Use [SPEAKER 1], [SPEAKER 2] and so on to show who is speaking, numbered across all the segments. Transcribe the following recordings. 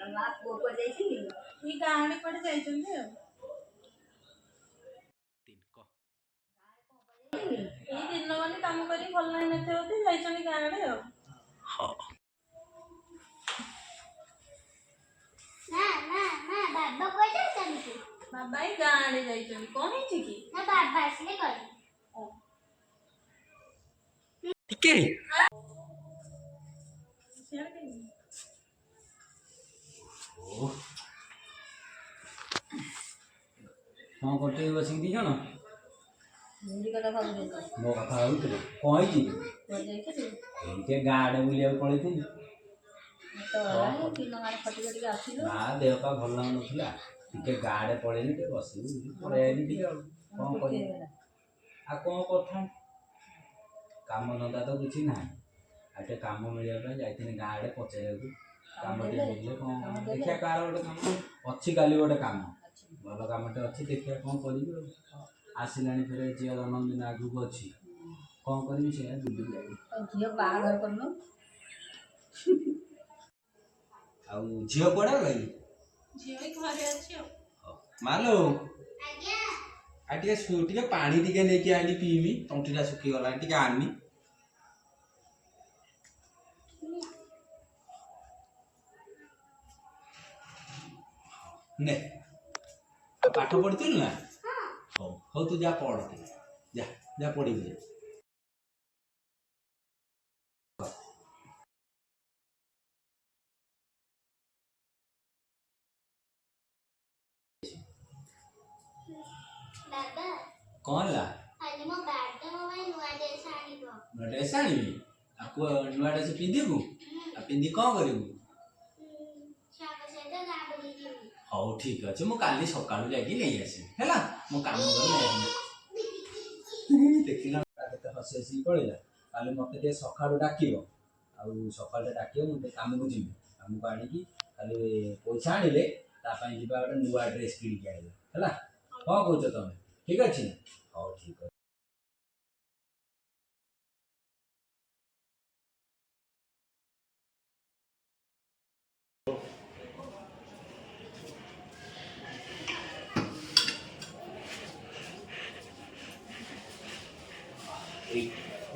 [SPEAKER 1] ये गाड़ी पड़ जाइछन्ते ये दिन माने काम करी भल नहीं नथे होते जाइछन्ते गाड़ी हां
[SPEAKER 2] ना ना ना बाबा को जाइछन्ते
[SPEAKER 1] बाबा ही गाड़ी जाइछन्ते कोन है कि
[SPEAKER 2] ना बाबा असले कर
[SPEAKER 3] ठीक है हाँ करते बस दी जन
[SPEAKER 1] मुंडी कथा भाग दे
[SPEAKER 3] मो कथा होउतले कोइ जी
[SPEAKER 1] कोइ जाई के
[SPEAKER 3] एके गाडे बुलिया पळेथि
[SPEAKER 1] तो कि नगार फटी फटी आसिलो
[SPEAKER 3] ना देह पा भल लाग नथिला टिके गाडे पळेनी के बसी पळेनी टिके कोन करि आ कोन करथा काम धंदा तो किछि नाही आटे काम मिलिया पे जाइथिनि गाडे पचेले काम दे मिलले कोन देखिया कार गोटे काम अछि गाली गोटे काम भल कामटे अछि देखिया कोन करिवो आसिलानी फेरे जिया जन्मदिन आगु अछि कोन करिवि से दुदु जाई
[SPEAKER 1] झियो बाहागर करनो
[SPEAKER 3] आउ झियो पडा गई
[SPEAKER 1] झियो ही घरे अछि
[SPEAKER 3] मालो
[SPEAKER 2] आज्ञा
[SPEAKER 3] आ टिके पानी टिके नै कि आनी पीमी तंटीटा सुखी गला टिके आनी ने पाठ पढ़ती ना हो हो तू जा पढ़ जा जा पढ़ी जा
[SPEAKER 2] बाबा
[SPEAKER 3] कौन ला
[SPEAKER 2] आज मो बर्थडे मो भाई नुआ ड्रेस आनिबो
[SPEAKER 3] ड्रेस आनी आपको नुआ ड्रेस पिंदी को आ पिंदी कोन करिवु
[SPEAKER 2] छाप से तो गा बोली जी
[SPEAKER 3] हो ठीक अछि मो काली सकाळु जागी नै आसी हैला मो काम गले देखिना केते हसेसी पळेला काली मते ते सकाळु डाकिबो आ सकाळु डाकियो मते काम को जिमि काम को आनी की काली पैसा आनिले ता पई जिबा गोटे नुआ ड्रेस किनि के आइबो हैला कोन कहउछ तमे ठीक अछि हो ठीक अछि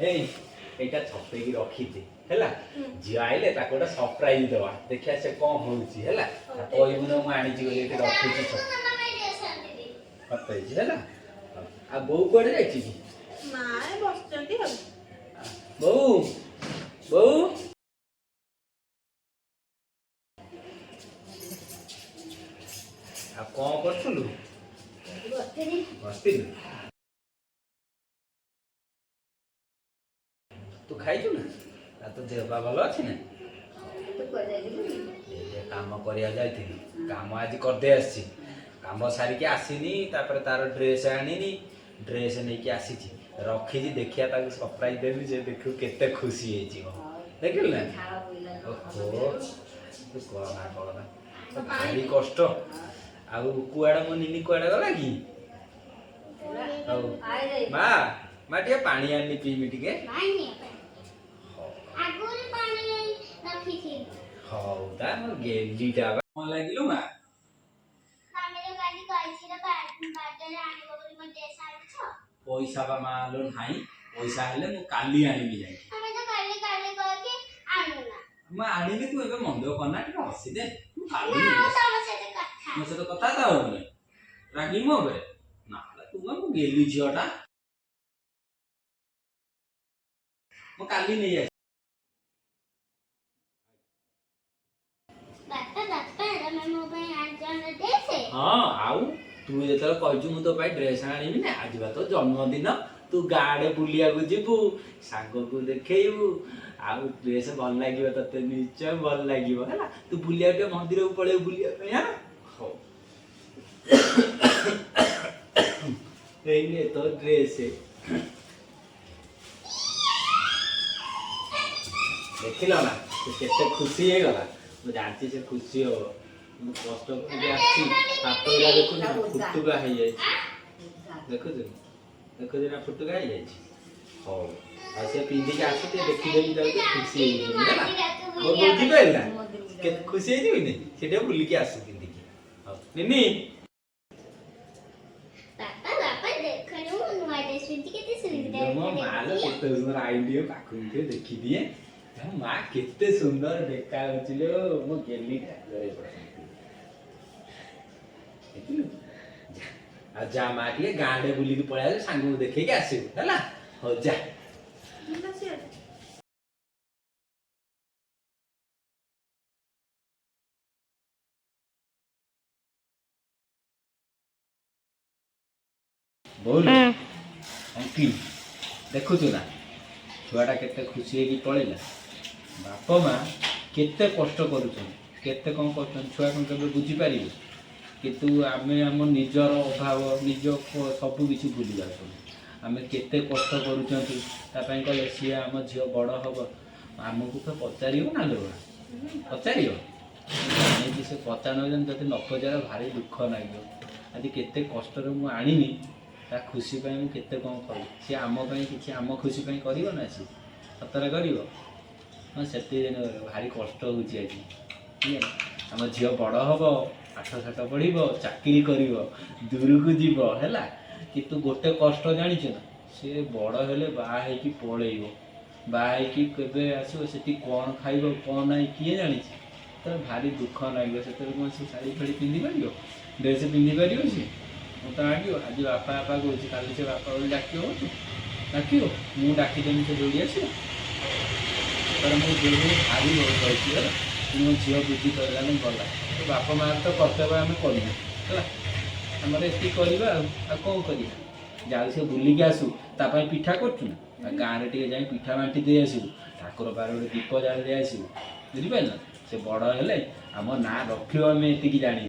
[SPEAKER 3] ए एटा छपे की रखी थी हैला जी आइले ता कोटा सरप्राइज देवा देखिया से कोन होउची हैला कोइ मुनो म आनी जी एटे रखी छी पत्ते जी हैला आ बौ कोडे जाईची की
[SPEAKER 1] माय बसचंती हम
[SPEAKER 3] बौ बौ आ कोन करथलु बसती तू खाइछु ना तो देह बा भल अछि ना
[SPEAKER 1] तो कोइ जाई
[SPEAKER 3] ए काम करिया जाइथिनी काम आज करदे आसी काम सारी के आसीनी तापर तार ड्रेस आनीनी ड्रेस नै के आसीची रखी जी देखिया ताके सरप्राइज देबी जे देखु केते खुशी हेची हो देखिल ना ओहो तू कोना भारी कष्ट आउ कुआडा म निनी कुआडा गला की मा टिके पानी आनी पीमी टिके
[SPEAKER 2] पानी आगुरी पानी रखी थी
[SPEAKER 3] हौ ता म गेलीटा म लागिलो मा
[SPEAKER 2] हामीले काली कहछि रे बर्थडे आनिबो बोली म ड्रेस आनिछ
[SPEAKER 3] पैसा बा मालो नाही पैसा हेले मु काली आनिबि जाई
[SPEAKER 2] हमें तो काली काली कह के आनुना
[SPEAKER 3] म आनिबि तू एबे मंदो कना टिके हसी दे काली
[SPEAKER 2] ना तम से कथा
[SPEAKER 3] मो से तो कथा ता होबे रागी मो बे ना तू म गेली झियोटा म काली नै आइ
[SPEAKER 2] बापा रे मैं भाई आज जान ड्रेस है
[SPEAKER 3] हां आउ तू जेतर कहजु मु तो भाई ड्रेस आनिबि ना आज बा तो जन्मदिन तू गाडे बुलिया को जिबु सांगो को देखैबु आउ ड्रेस भल लागिबो तते निश्चय भल लागिबो हैला तू बुलिया के मंदिर को पळे बुलिया पे हां हो एने तो ड्रेस है देखिलो ना केते खुशी हे गला मु जानती से खुशी हो मु कष्ट को आछि हातला देखु ना फुटुका हे जाय देखो जे ना फुटुका हे जाय हो आ से पिंदी के आछते देखि देई जाउ खुशी हे गेली ना ବୁଝିପାରିଲା କେତେ ଖୁସି ହେଇଯିବିନି ସେଠି ବୁଲିକି ଆସୁ ପିନ୍ଧିକି ହଉ ନିନି
[SPEAKER 2] ବାପା ଦେଖନି ମୁଁ ନୂଆ ଡ୍ରେସ ପିନ୍ଧି କେତେ ସୁନ୍ଦର
[SPEAKER 3] ମୋ ମାଲ କେତେ ସୁନ୍ଦର ଆଇଡିଆ ପାଖକୁ ଟିକେ ଦେଖିଦିଏ ମା କେତେ ସୁନ୍ଦର ଦେଖା ଯାଉଛି ଲୋ ମୋ ଗେଲି ଆଉ ଯା ମା ଟିକେ ଗାଁ ରେ ବୁଲିକି ପଳେଇ ଆସିବୁ ସାଙ୍ଗକୁ ଦେଖେଇକି ଆସିବୁ ହେଲା ହଉ ଯା ବୋଲ ଅଙ୍କି ଦେଖୁଛୁ ନା ଛୁଆଟା କେତେ ଖୁସି ହେଇକି ପଳେଇଲା ବାପ ମା କେତେ କଷ୍ଟ କରୁଛନ୍ତି କେତେ କ'ଣ କରୁଛନ୍ତି ଛୁଆ କ'ଣ କେବେ ବୁଝିପାରିବେ କିନ୍ତୁ ଆମେ ଆମ ନିଜର ଅଭାବ ନିଜ ସବୁ କିଛି ଭୁଲି ଯାଉଛନ୍ତି ଆମେ କେତେ କଷ୍ଟ କରୁଛନ୍ତି ତା ପାଇଁ କଲେ ସିଏ ଆମ ଝିଅ ବଡ଼ ହେବ ଆମକୁ ତ ପଚାରିବ ନା ଲୋ ପଚାରିବ ଜାଣିଛି ସେ ପଚାରୁଛନ୍ତି ଯଦି ନ ପଚାର ଭାରି ଦୁଃଖ ଲାଗିବ ଆଜି କେତେ କଷ୍ଟରେ ମୁଁ ଆଣିନି ତା ଖୁସି ପାଇଁ ମୁଁ କେତେ କ'ଣ କରିବି ସିଏ ଆମ ପାଇଁ କିଛି ଆମ ଖୁସି ପାଇଁ କରିବ ନା ସିଏ ସତରେ କରିବ ହଁ ସେତିକି ଭାରି କଷ୍ଟ ହେଉଛି ଆଜି ଆମ ଝିଅ ବଡ଼ ହେବ ପାଠ ସାଠ ପଢ଼ିବ ଚାକିରି କରିବ ଦୂରକୁ ଯିବ ହେଲା କିନ୍ତୁ ଗୋଟେ କଷ୍ଟ ଜାଣିଛୁ ନା ସିଏ ବଡ଼ ହେଲେ ବାହା ହେଇକି ପଳେଇବ ବାହା ହେଇକି କେବେ ଆସିବ ସେଠି କ'ଣ ଖାଇବ କ'ଣ ନାହିଁ କିଏ ଜାଣିଛି ତ ଭାରି ଦୁଃଖ ଲାଗିବ ସେତେବେଳେ କ'ଣ ସେ ଶାଢ଼ୀ ଫାଢ଼ୀ ପିନ୍ଧିପାରିବ ଡ୍ରେସ୍ ପିନ୍ଧିପାରିବ ସିଏ ମୁଁ ତ ଡାକିବ ଆଜି ବାପା ବାପା କହୁଛି କାଲି ସେ ବାପା ବୋଲି ଡାକିବ ଡାକିବ ମୁଁ ଡାକିଦେବି ସେ ଦୌଡ଼ି ଆସିବ ତାର ମୁଁ ଦୌଡ଼ି ଭାରି କହିଛି ହେଲା ମୋ ଝିଅ ବୁଝିପାରିଲାନି ଗଲା ବାପା ମାଆ ତ କର୍ତ୍ତବ୍ୟ ଆମେ କରିବୁ ହେଲା ଆମର ଏତିକି କରିବା ଆଉ କ'ଣ କରିବା ଯାଉ ସେ ବୁଲିକି ଆସୁ ତା ପାଇଁ ପିଠା କରୁଛୁ ନା ଗାଁରେ ଟିକେ ଯାଇ ପିଠା ବାଣ୍ଟି ଦେଇ ଆସିବୁ ଠାକୁର ପାଖରେ ଗୋଟେ ଦୀପ ଜାଳି ଦେଇ ଆସିବୁ ବୁଝିପାରିଲ ସେ ବଡ଼ ହେଲେ ଆମ ନାଁ ରଖିବ ଆମେ ଏତିକି ଜାଣିବୁ